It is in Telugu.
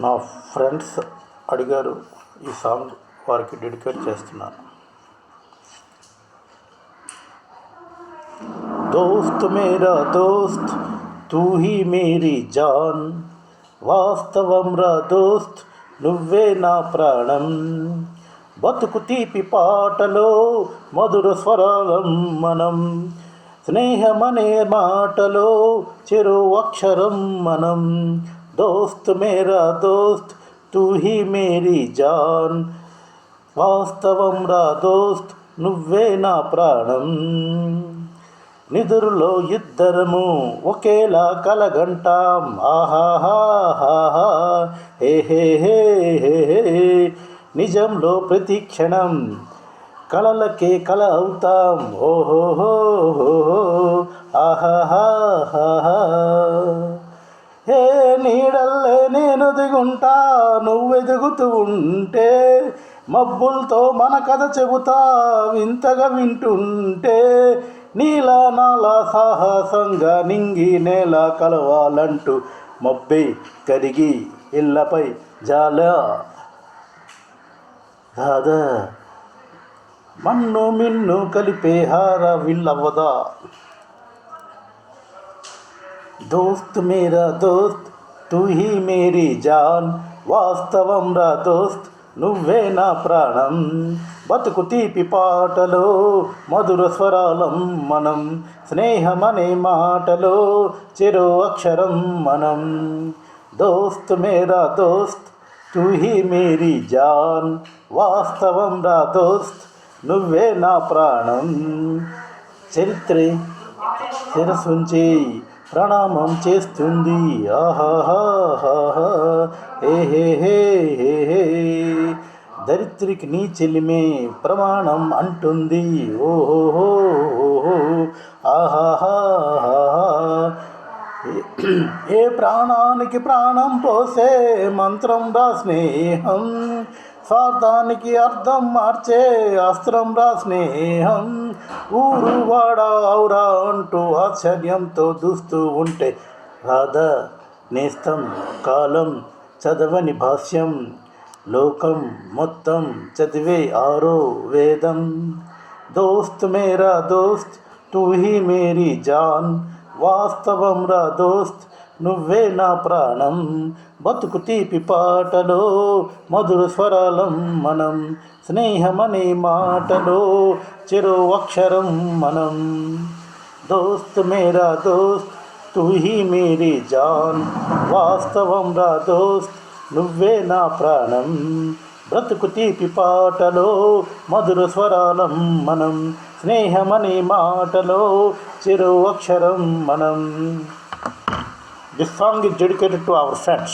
నా ఫ్రెండ్స్ అడిగారు, ఈ సాంగ్ వారికి డెడికేట్ చేస్తున్నాను. దోస్త్ మేరా దోస్త్ తూ హీ మేరీ జాన్, వాస్తవం రా దోస్త్ నువ్వే నా ప్రాణం. బతుకు తీపి పాటలో మధుర స్వరాలం మనం, స్నేహమనే మాటలో చెరు అక్షరం మనం. దోస్త్ మేరా దోస్త్ తూ హీ మేరీ జాన్, వాస్తవం రా దోస్త్ నువ్వే నా ప్రాణం. నిదురులో ఇద్దరము ఒకేలా కలగంటాం, ఆహాహాహా హే హే హే హే హే. నిజంలో ప్రతి క్షణం కలలకే కల అవుతాం, ఓహోహో ఆహాహాహా. ఏ నీడల్లే నేను దిగుంటా నువ్వెదుగుతూ ఉంటే, మబ్బులతో మన కథ చెబుతా వింతగా వింటుంటే. నీలా నాలా సాహసంగా నింగి నేల కలవాలంటూ మబ్బే కరిగి ఇళ్ళపై జాల దాదా, మన్ను మిన్ను కలిపే హార విల్లవదా. దోస్త్ మేరా దోస్త్ తూ హీ మేరీ జాన్, వాస్తవం రా దోస్త్ నువ్వే నా ప్రాణం. బతుకు తీపి పాటలో మధుర స్వరాలం మనం, స్నేహమనే మాటలో చెరో అక్షరం మనం. దోస్త్ మేరా దోస్త్ తూ హీ మేరీ జాన్, వాస్తవం రా దోస్త్ నువ్వే నా ప్రాణం. చరిత్రే శిరసుంచి ప్రణామం చేస్తుంది, ఆహాహాహా హే హే హే హే హే. దరిద్రికి నీ చెలిమే ప్రమాణం అంటుంది, ఓహోహో ఆహాహాహా. ఏ ప్రాణానికి ప్రాణం పోసే మంత్రం రా స్నేహం, స్వార్థానికి అర్థం మార్చే అస్త్రం రా స్నేహం. ఊరు వాడ ఔరా అంటూ ఆశ్చర్యంతో చూస్తూ ఉంటే రాధా నేస్తం కాలం చదవని భాష్యం, లోకం మొత్తం చదివే ఆరో వేదం. దోస్త్ మేరా దోస్త్ తూ హీ మేరీ జాన్, వాస్తవం రా దోస్త్ నువ్వే నా ప్రాణం. బతుకు తీపి పాటలో మధుర స్వరాలం మనం, స్నేహమనే మాటలో చెరో అక్షరం మనం. దోస్త్ మేరా దోస్త్ తూ హీ మేరీ జాన్, వాస్తవం రా దోస్త్ నువ్వే నా ప్రాణం. బ్రతుకు తీపి పాటలో మధుర స్వరాలం మనం, స్నేహమనే మాటలో చెరో అక్షరం మనం. This song is dedicated to our friends.